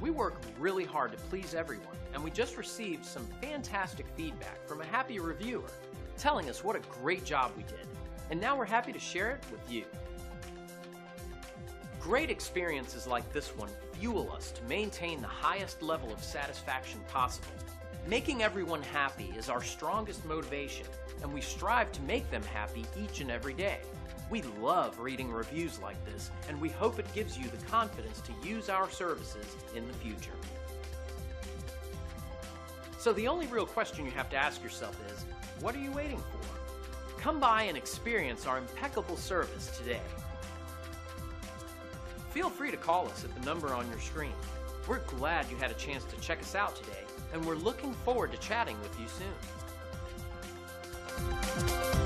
We work really hard to please everyone, and we just received some fantastic feedback from a happy reviewer telling us what a great job we did, and now we're happy to share it with you. Great experiences like this one fuel us to maintain the highest level of satisfaction possible. Making everyone happy is our strongest motivation, and we strive to make them happy each and every day. We love reading reviews like this, and we hope it gives you the confidence to use our services in the future. So the only real question you have to ask yourself is, what are you waiting for? Come by and experience our impeccable service today. Feel free to call us at the number on your screen. We're glad you had a chance to check us out today, and we're looking forward to chatting with you soon.